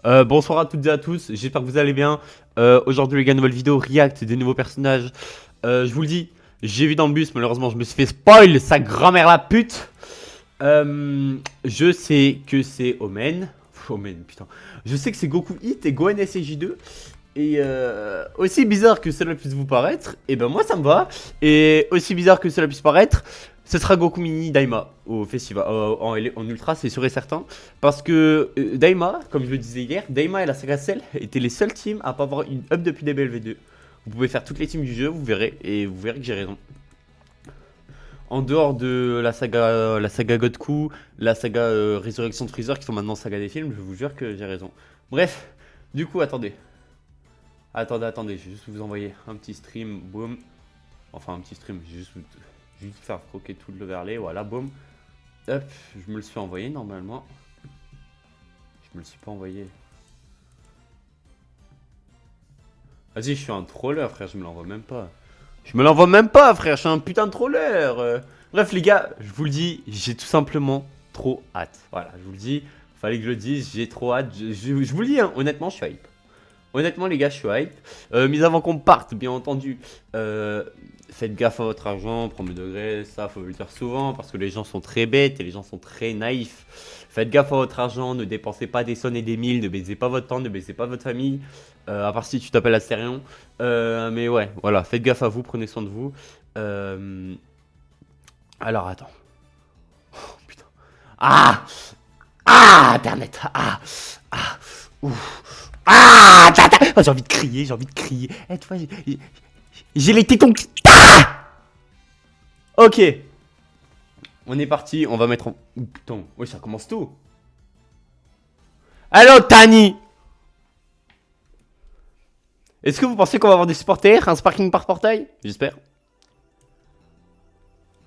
Bonsoir à toutes et à tous, j'espère que vous allez bien. Aujourd'hui les gars, nouvelle vidéo react des nouveaux personnages. Je vous le dis, j'ai vu dans le bus, malheureusement je me suis fait spoil, sa grand-mère la pute. Je sais que c'est Omen. Omen, putain. Je sais que c'est Goku Hit et Gohan SJ2. Et aussi bizarre que cela puisse vous paraître, et ben moi ça me va. Et aussi bizarre que cela puisse paraître, ce sera Goku Mini Daima au festival, en ultra, c'est sûr et certain. Parce que Daima, comme je le disais hier, Daima et la saga Cell étaient les seuls teams à pas avoir une up depuis DBLV2. Vous pouvez faire toutes les teams du jeu, vous verrez, et vous verrez que j'ai raison. En dehors de la saga Godku, la saga Résurrection de Freezer qui sont maintenant saga des films, je vous jure que j'ai raison. Bref, du coup, attendez. Attendez, je vais juste vous envoyer un petit stream, boum. Enfin, un petit stream, je vais juste faire croquer tout l'overlay, voilà, boum. Hop, je me le suis envoyé normalement. Je me le suis pas envoyé. Vas-y, je suis un troller, frère, je me l'envoie même pas. Je me l'envoie même pas, frère, je suis un putain de troller. Bref, les gars, je vous le dis, j'ai tout simplement trop hâte. Voilà, je vous le dis, fallait que je le dise, j'ai trop hâte. Je vous le dis, hein, honnêtement, je suis hype. Honnêtement, les gars, je suis hype. Mais avant qu'on parte, bien entendu, faites gaffe à votre argent, premier degré, ça faut le dire souvent parce que les gens sont très bêtes et les gens sont très naïfs. Faites gaffe à votre argent, ne dépensez pas des cents et des mille, ne baisez pas votre temps, ne baisez pas votre famille, à part si tu t'appelles Astérion. Mais ouais, voilà, faites gaffe à vous, prenez soin de vous. Euh, Alors attends. Oh, putain. Ah! Ah! Internet! Ah! Ah! Ouf! Ah! Oh, j'ai envie de crier, j'ai envie de crier. Eh, tu vois, j'ai les tétons qui... Ah! Ok. On est parti, on va mettre en... Oh, putain, oui, ça commence tôt. Allo, Tani! Est-ce que vous pensez qu'on va avoir des supporters? Un sparking par portail? J'espère.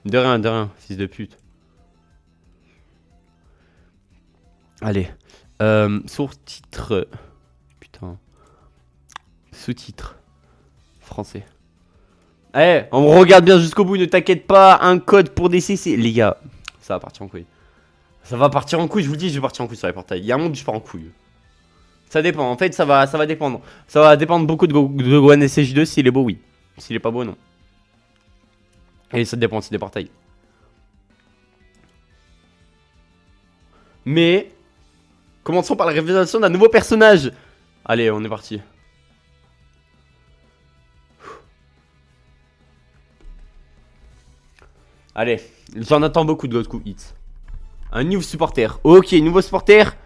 De rien, fils de pute. Allez. Sous-titres. Putain. Sous-titres. Français. Eh, on me regarde bien jusqu'au bout, ne t'inquiète pas. Un code pour DCC. Les gars, ça va partir en couille. Ça va partir en couille, je vous le dis, je vais partir en couille sur les portails. Il y a un monde où je pars en couille. Ça dépend, en fait, ça va dépendre. Ça va dépendre beaucoup de Gohan SJ2. S'il est beau, oui. S'il est pas beau, non. Et ça dépend aussi des portails. Mais, commençons par la révélation d'un nouveau personnage. Allez, on est parti. Allez, j'en attends beaucoup de Goku Hits. Un nouveau supporter. Ok, nouveau supporter.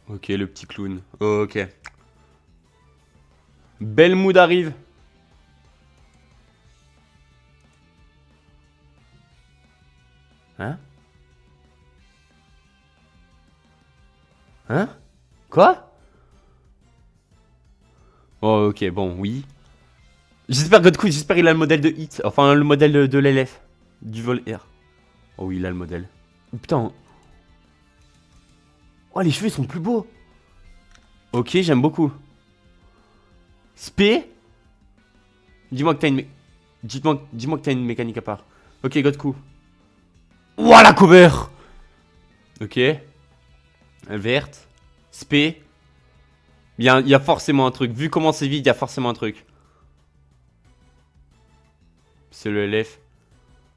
Ok, le petit clown. Ok. Belle mood arrive. Hein? Hein? Quoi? Oh, ok, bon, oui. J'espère Godku, j'espère il a le modèle de Hit. Enfin, le modèle de l'LF. Du vol R. Oh oui, il a le modèle. Oh, putain. Oh, les cheveux sont plus beaux. Ok, j'aime beaucoup. Spé. Dis-moi que t'as une... Dis-moi que t'as une mécanique à part. Ok, Godku. Ouah, la cover. Ok. Verte. Spé. Il y a forcément un truc. Vu comment c'est vide, il y a forcément un truc. C'est le LF.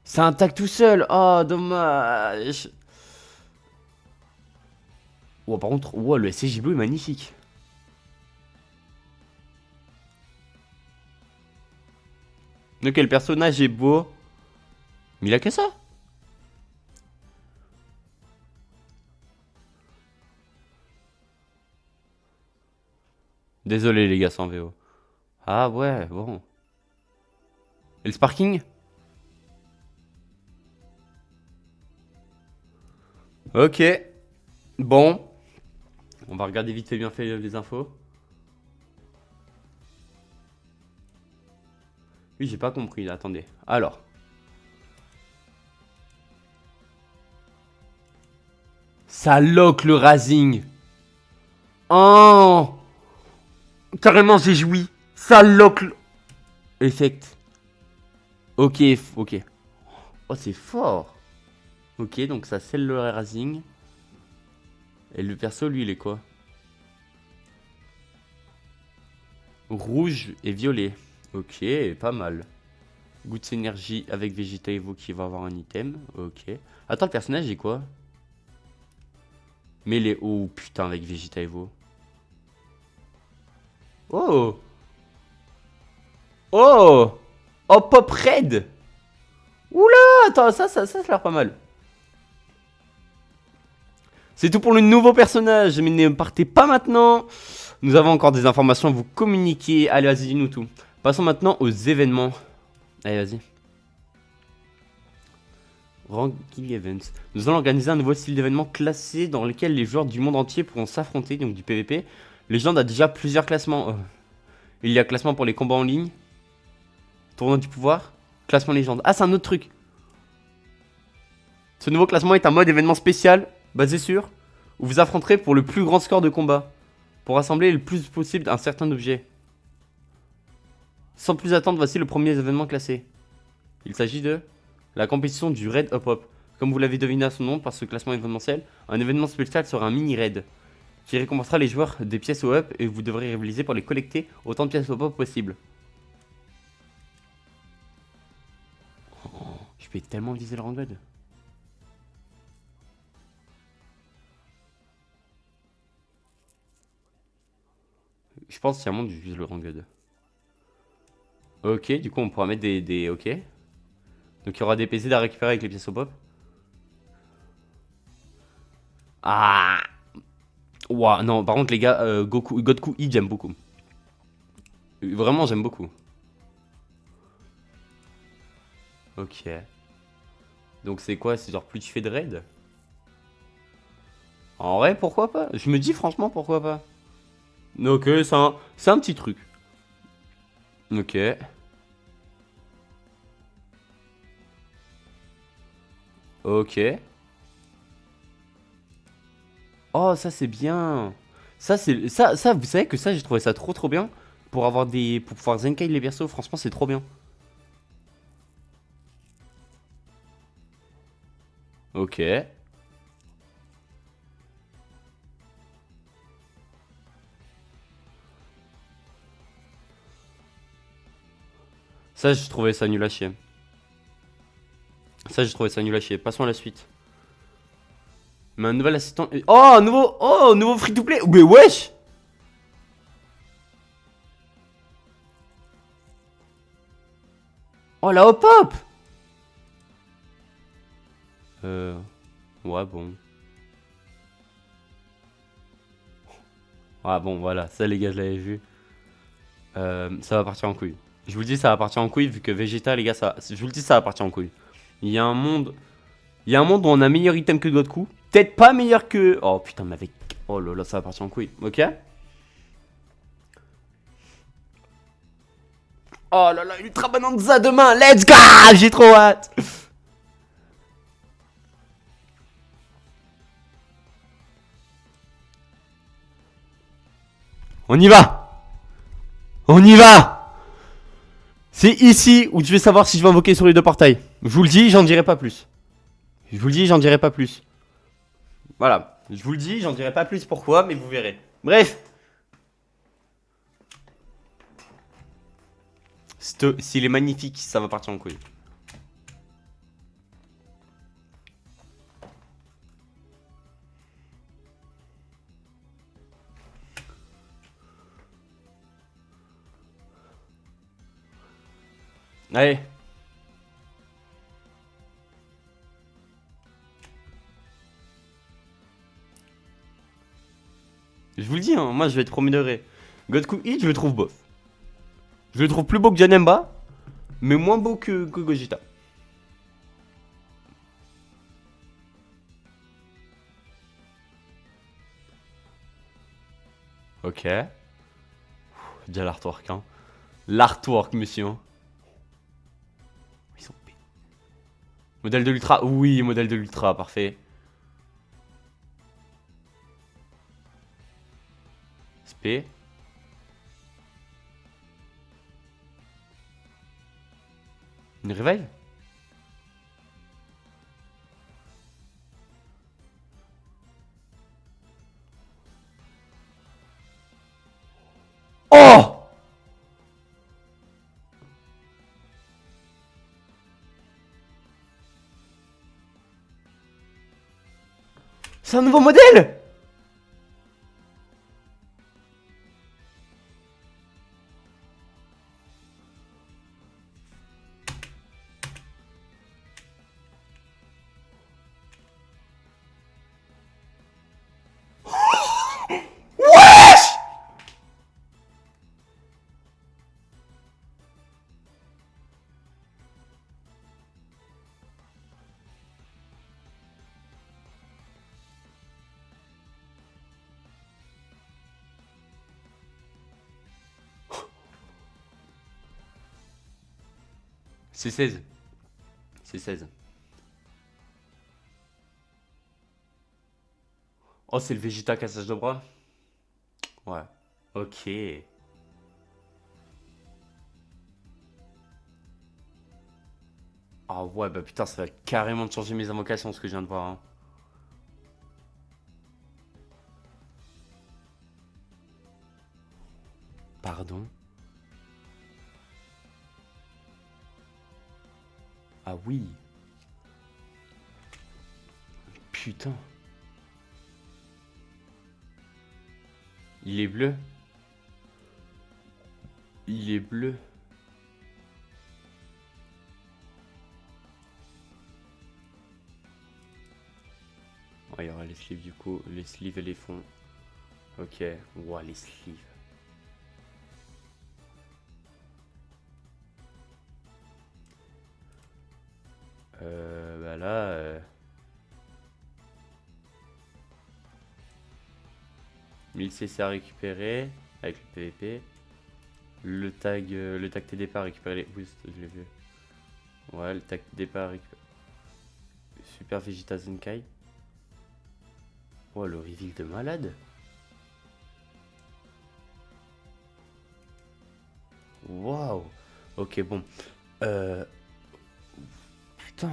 C'est un tag tout seul. Oh, dommage. Oh, par contre, oh, le SCJ Blue est magnifique. Donc, le personnage est beau. Mais il a que ça. Désolé, les gars, sans VO. Ah ouais, bon. Et le sparking? Ok. Bon. On va regarder vite fait bien fait les infos. Oui, j'ai pas compris, là, attendez. Alors. Ça lock le Razing. Oh. Carrément, j'ai joui. Ça lock le... Effect. Ok, ok. Oh, c'est fort. Ok, donc ça scelle le Razing. Et le perso, lui, il est quoi? Rouge et violet. Ok, pas mal. Goutte énergie avec Vegeta Evo qui va avoir un item. Ok. Attends, le personnage est quoi? Mais les... Oh putain, avec Vegeta Evo. Oh! Oh! Oh, Pop Red! Oula! Attends, ça a l'air pas mal. C'est tout pour le nouveau personnage, mais ne partez pas maintenant. Nous avons encore des informations à vous communiquer. Allez, vas-y, dis-nous tout. Passons maintenant aux événements. Allez, vas-y. Ranking Events. Nous allons organiser un nouveau style d'événement classé dans lequel les joueurs du monde entier pourront s'affronter, donc du PVP. Legend a déjà plusieurs classements. Il y a classement pour les combats en ligne. Tournoi du pouvoir. Classement légende. Ah, c'est un autre truc. Ce nouveau classement est un mode événement spécial, basé sur, où vous affronterez pour le plus grand score de combat, pour rassembler le plus possible un certain objet. Sans plus attendre, voici le premier événement classé. Il s'agit de la compétition du Raid Hop Hop. Comme vous l'avez deviné à son nom par ce classement événementiel, un événement spécial sera un mini raid qui récompensera les joueurs des pièces au up et vous devrez rivaliser pour les collecter autant de pièces au hop possible. Oh, je peux tellement viser le rang god. Je pense qu'il y a un monde où je vise le rang god. Ok, du coup on pourra mettre des... Ok. Donc il y aura des PC à récupérer avec les pièces au pop. Ah. Ouah, non, par contre les gars, Goku, Godku I j'aime beaucoup. Vraiment j'aime beaucoup. Ok. Donc c'est quoi? C'est genre plus tu fais de raid? En vrai, pourquoi pas? Je me dis franchement pourquoi pas. Ok, c'est un petit truc. Ok. Ok. Oh, ça c'est bien. Ça c'est ça vous savez que ça j'ai trouvé ça trop bien pour avoir des pour pouvoir Zenkai les persos, franchement c'est trop bien. OK. Ça j'ai trouvé ça nul à chier. Ça j'ai trouvé ça nul à chier. Passons à la suite. Mais un nouvel assistant. Oh, un nouveau free to play. Mais wesh. Oh la hop hop. Ouais bon. Ouais bon voilà, ça les gars je l'avais vu. Ça va partir en couille. Je vous le dis ça va partir en couille vu que Vegeta les gars ça. Je vous le dis ça va partir en couille. Il y a un monde. Il y a un monde où on a meilleur item que Godku. Peut-être pas meilleur que. Oh putain mais avec. Oh là là ça va partir en couille. Ok. Oh là là, Ultra Bonanza demain, let's go! J'ai trop hâte! On y va! On y va! C'est ici où je vais savoir si je vais invoquer sur les deux portails. Je vous le dis, j'en dirai pas plus. Je vous le dis, j'en dirai pas plus. Voilà. Je vous le dis, j'en dirai pas plus pourquoi, mais vous verrez. Bref. S'il est magnifique, ça va partir en couille. Allez. Je vous le dis, hein, moi je vais être premier degré. Godku Hit, je le trouve bof. Je le trouve plus beau que Janemba, mais moins beau que Gogeta. Ok. Déjà l'artwork, hein. L'artwork, monsieur. Ils sont bêtes. Modèle de l'Ultra. Oui, modèle de l'Ultra, parfait. SP. Une réveil. Oh! C'est un nouveau modèle. C'est 16. C'est 16. Oh, c'est le Vegeta cassage de bras. Ouais. Ok. Ah ouais, bah putain, ça va carrément changer mes invocations, ce que je viens de voir. Hein. Pardon? Ah oui. Putain. Il est bleu. Il est bleu. Ouais, il y aura les sleeves du coup. Les sleeves et les fonds. Ok. Ouah, les sleeves. Bah là... 1000 CC à récupérer avec le PVP. Le tag TDP à récupérer les boosts, je l'ai vu. Ouais, le tag TDP à récupérer. Super Vegeta Zenkai. Oh, le reveal de malade. Waouh. Ok, bon. Putain.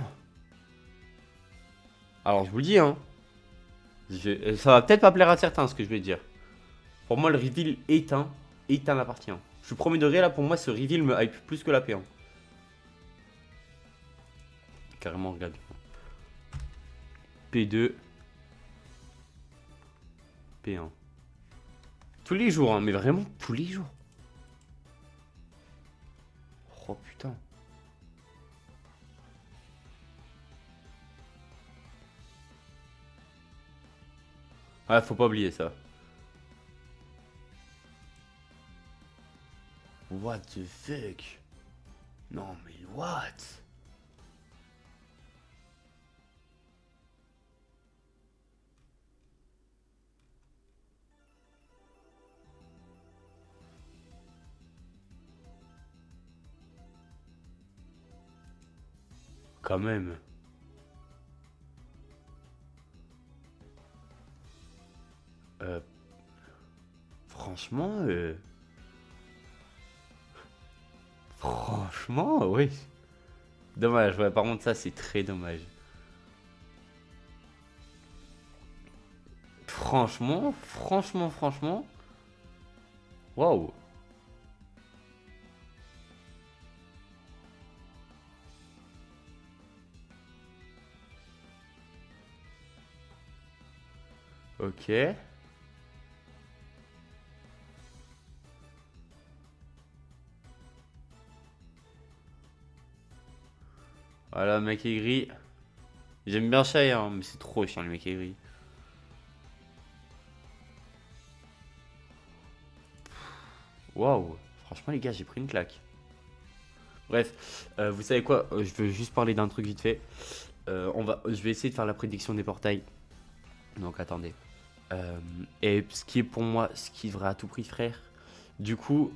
Alors, je vous le dis, hein. Ça va peut-être pas plaire à certains, ce que je vais dire. Pour moi, le reveal éteint la partie 1. Je suis premier degré, là, pour moi, ce reveal me hype plus que la P1. Carrément, regarde. P2. P1. Tous les jours, hein, mais vraiment tous les jours. Oh putain. Ah, faut pas oublier ça. What the fuck? Non mais what? Quand même. Euh, franchement, franchement, oui. Dommage, ouais, par contre ça c'est très dommage. Franchement. Waouh. Ok. Voilà, le mec aigri. J'aime bien Shy, hein, mais c'est trop chiant le mec aigri. Waouh. Franchement les gars, j'ai pris une claque. Bref, vous savez quoi? Je veux juste parler d'un truc vite fait. Je vais essayer de faire la prédiction des portails. Donc attendez. Et ce qui est pour moi, ce qui devrait à tout prix frère. Du coup,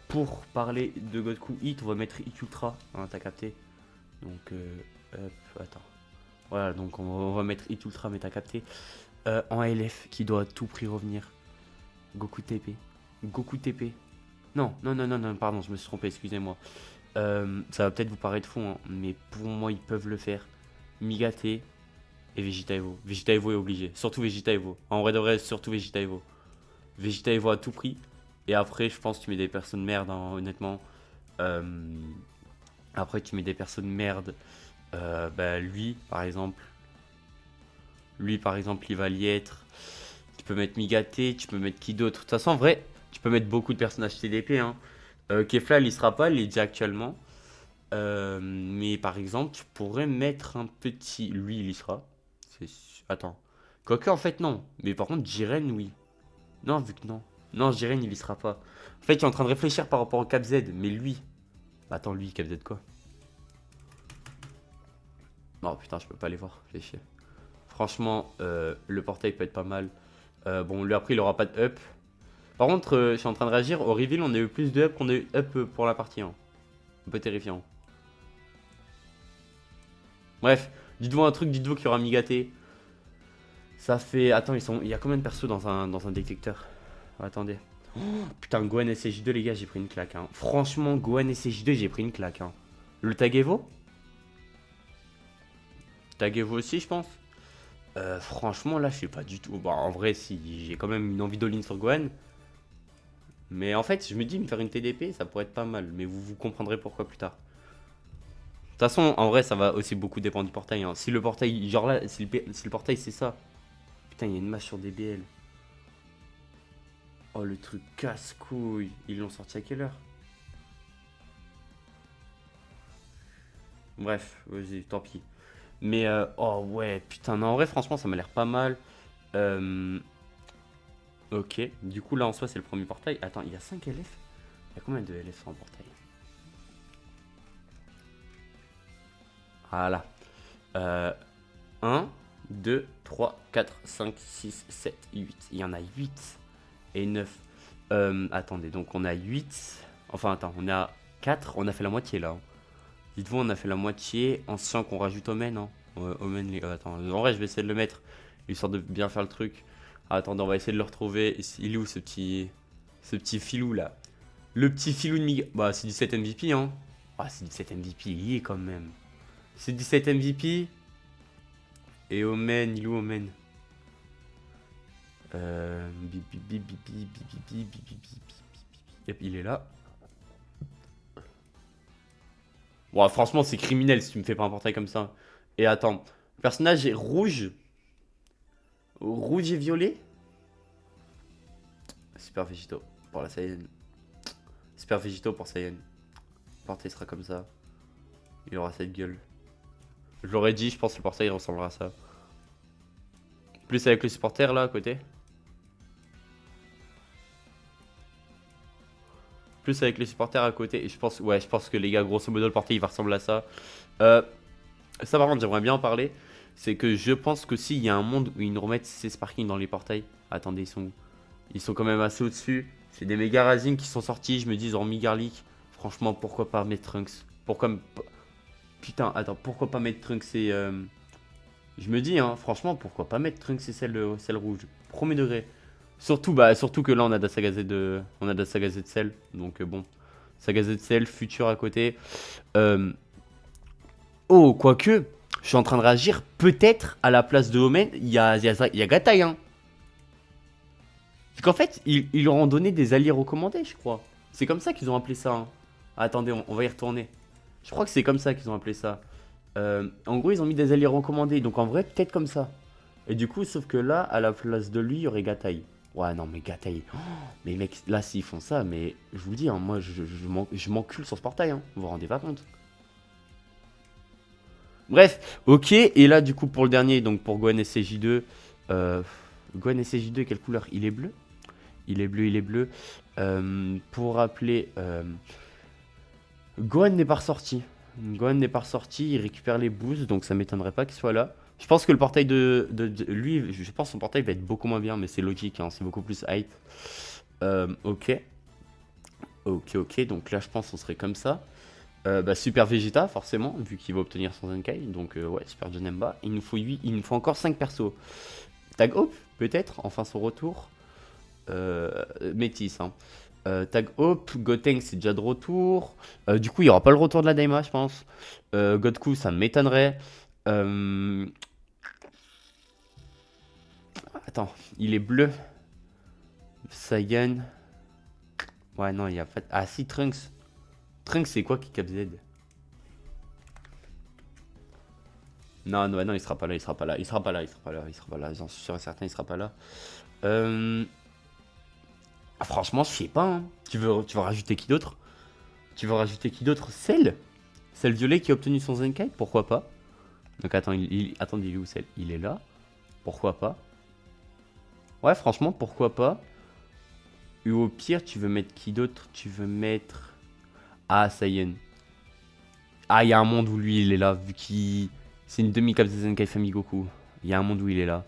pour parler de Godku Hit, on va mettre Hit Ultra. Hein, t'as capté? Donc, hop, attends. Voilà, donc on va mettre Hit Ultra, mais t'as capté. En LF, qui doit à tout prix revenir. Goku TP. Goku TP. Non, pardon, je me suis trompé, excusez-moi. Ça va peut-être vous paraître fond, hein, mais pour moi, ils peuvent le faire. Migate et Vegeta Evo. Vegeta Evo est obligé. Surtout Vegeta Evo. En vrai de vrai, surtout Vegeta Evo. Vegeta Evo à tout prix. Et après, je pense que tu mets des personnes merde, hein, honnêtement. Après, tu mets des personnes merde. Bah, lui, par exemple. Lui, par exemple, il va l'y être. Tu peux mettre Migaté, tu peux mettre qui d'autre. De toute façon, en vrai, tu peux mettre beaucoup de personnages TDP. Hein. Kefla, il y sera pas, il est déjà actuellement. Mais par exemple, tu pourrais mettre un petit. Lui, il y sera. Attends. Quoique, en fait, non. Mais par contre, Jiren, oui. Non, vu que non. Non, Jiren, il y sera pas. En fait, tu es en train de réfléchir par rapport au Cap Z. Mais lui. Attends, lui, Cap Z quoi? Non, putain, je peux pas les voir. Fais chier. Franchement, le portail peut être pas mal. Bon, lui, après, il aura pas de up. Par contre, je suis en train de réagir. Au reveal, on a eu plus de up qu'on a eu up pour la partie 1. Un peu terrifiant. Bref, dites-vous un truc, dites-vous qu'il y aura Migaté. Ça fait. Attends, il y a combien de persos dans un détecteur? Attendez. Oh, putain, Gohan SJ2, les gars, j'ai pris une claque. Hein. Franchement, Gohan SJ2, j'ai pris une claque. Hein. Le tag Evo? Tag Evo aussi, je pense. Franchement, là, je sais pas du tout. Bon, en vrai, si, j'ai quand même une envie d'all-in sur Gohan. Mais en fait, je me dis, me faire une TDP, ça pourrait être pas mal. Mais vous comprendrez pourquoi plus tard. De toute façon, en vrai, ça va aussi beaucoup dépendre du portail. Hein. Si le portail, genre là, si le portail c'est ça. Putain, il y a une masse sur DBL. Oh, le truc casse-couille. Ils l'ont sorti à quelle heure? Bref, vas-y, tant pis. Mais, oh ouais, putain, non, en vrai, franchement, ça m'a l'air pas mal. Ok, du coup, là, en soi, c'est le premier portail. Attends, il y a 5 LF? Il y a combien de LF en portail? Voilà. 1, 2, 3, 4, 5, 6, 7, 8. Il y en a 8 et 9. Attendez, donc on a 8. Enfin, attends, on a 4. On a fait la moitié là. Hein. Dites-vous, on a fait la moitié en sachant qu'on rajoute Omen. Hein. Omen, attends, en vrai, je vais essayer de le mettre histoire de bien faire le truc. Attendez, on va essayer de le retrouver. Il est où ce petit filou là? Le petit filou de Mig. Bah, c'est 17 MVP, hein. Ah, c'est 17 MVP, il y est quand même. C'est 17 MVP. Et Omen, il est où Omen? Yep, il est là. Bon, franchement, c'est criminel si tu me fais pas un portail comme ça. Et attends, le personnage est rouge. Rouge et violet. Super Végito pour la Saiyan. Super Végito pour Saiyan. Le portail sera comme ça. Il aura cette gueule. Je l'aurais dit, je pense que le portail ressemblera à ça. Plus avec le supporter là à côté. Plus avec les supporters à côté. Et je pense, ouais, je pense que les gars, grosso modo, le portail il va ressembler à ça. Ça par contre, j'aimerais bien en parler. C'est que je pense que s'il y a un monde où ils nous remettent ces sparkings dans les portails. Attendez, ils sont où? Ils sont quand même assez au-dessus. C'est des méga rising qui sont sortis. Je me dis, ils ont remis Garlic. Franchement, pourquoi pas mettre Trunks? Pourquoi. Putain, attends, pourquoi pas mettre Trunks et. Je me dis, hein, franchement, pourquoi pas mettre Trunks et celle rouge? Premier degré. Surtout que là, on a de la saga Z on a de la saga Z Cell. Donc, bon. Saga Z Cell, futur à côté. Oh, quoique, je suis en train de réagir. Peut-être à la place de Omen, il y a Gatai. Hein. Parce qu'en fait, ils leur ont donné des alliés recommandés, je crois. C'est comme ça qu'ils ont appelé ça. Hein. Attendez, on va y retourner. Je crois que c'est comme ça qu'ils ont appelé ça. En gros, ils ont mis des alliés recommandés. Donc en vrai, peut-être comme ça. Et du coup, sauf que là, à la place de lui, il y aurait Gatai. Ouais, non, mais Gatai. Oh, mais mec, là, s'ils font ça, mais je vous le dis, hein, moi, je m'encule sur ce portail. Hein, vous vous rendez pas compte. Bref, ok. Et là, du coup, pour le dernier, donc pour Gohan SCJ2. Gohan SCJ2, quelle couleur? Il est bleu? Il est bleu, il est bleu. Pour rappeler, Gohan n'est pas ressorti. Gohan n'est pas ressorti, il récupère les boosts, donc ça m'étonnerait pas qu'il soit là. Je pense que le portail de lui, je pense que son portail va être beaucoup moins bien, mais c'est logique, hein, c'est beaucoup plus hype. Ok. Ok, donc là je pense qu'on serait comme ça. Super Vegeta, forcément, vu qu'il va obtenir son Zenkai, donc ouais, Super Janemba. Il nous faut encore 5 persos. Tag Hope, peut-être, enfin son retour. Métis, hein. Tag Hope, Gotenks c'est déjà de retour. Du coup, il n'y aura pas le retour de la Daima, je pense. Godku, ça m'étonnerait. Attends, il est bleu. Saiyan. Ouais, non, il n'y a pas. Ah, si, Trunks. Trunks, c'est quoi qui cap Z? Non, non, non, il sera pas là, il sera pas là, il sera pas là, il sera pas là, il sera pas là, j'en suis sûr et certain, il sera pas là. Euh... Ah, franchement, je sais pas, hein. Tu veux rajouter qui d'autre? Tu veux rajouter qui d'autre? Celle? Celle violet qui a obtenu son Zenkai? Pourquoi pas? Donc attends, attendez, il est où celle? Il est là. Pourquoi pas? Ouais, franchement, pourquoi pas? Ou au pire, tu veux mettre qui d'autre? Tu veux mettre... Ah, Saiyan. Ah, il y a un monde où lui, il est là, vu qu'il... C'est une demi-cape de Zenkai Famille Goku. Il y a un monde où il est là.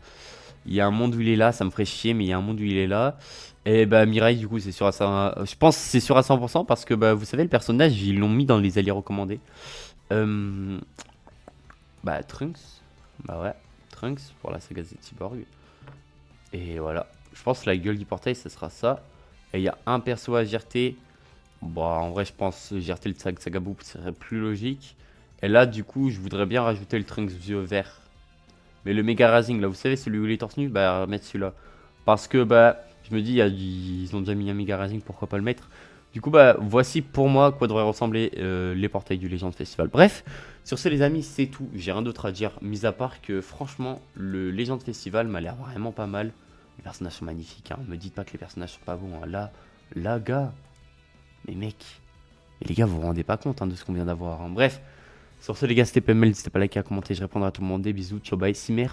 Il y a un monde où il est là, ça me ferait chier, mais il y a un monde où il est là. Et bah, Mirai, du coup, c'est sûr à ça. Je pense que c'est sûr à 100% parce que, bah, vous savez, le personnage, ils l'ont mis dans les alliés recommandés. Euh... Bah, Trunks. Bah ouais, Trunks pour la saga Z Cyborg. Et voilà. Je pense que la gueule du portail, ce sera ça. Et il y a un perso à GRT. Bon, en vrai, je pense GRT le Sagaboop serait plus logique. Et là, du coup, je voudrais bien rajouter le Trunks vieux vert. Mais le Mega Rising, là, vous savez, celui où il est torse nu, bah, mettre celui-là. Parce que, bah, je me dis, ils ont déjà mis un Mega Rising, pourquoi pas le mettre? Du coup, bah, voici pour moi à quoi devraient ressembler les portails du Legend Festival. Bref, sur ce, les amis, c'est tout. J'ai rien d'autre à dire, mis à part que, franchement, le Legend Festival m'a l'air vraiment pas mal. Les personnages sont magnifiques, hein. Me dites pas que les personnages sont pas bons, hein. Là, gars, mais mec, mais les gars, vous vous rendez pas compte hein, de ce qu'on vient d'avoir, hein. Bref, sur ce, les gars, c'était PML, n'hésitez pas à liker, à commenter, je répondrai à tout le monde. Des bisous, ciao, bye, Cimer.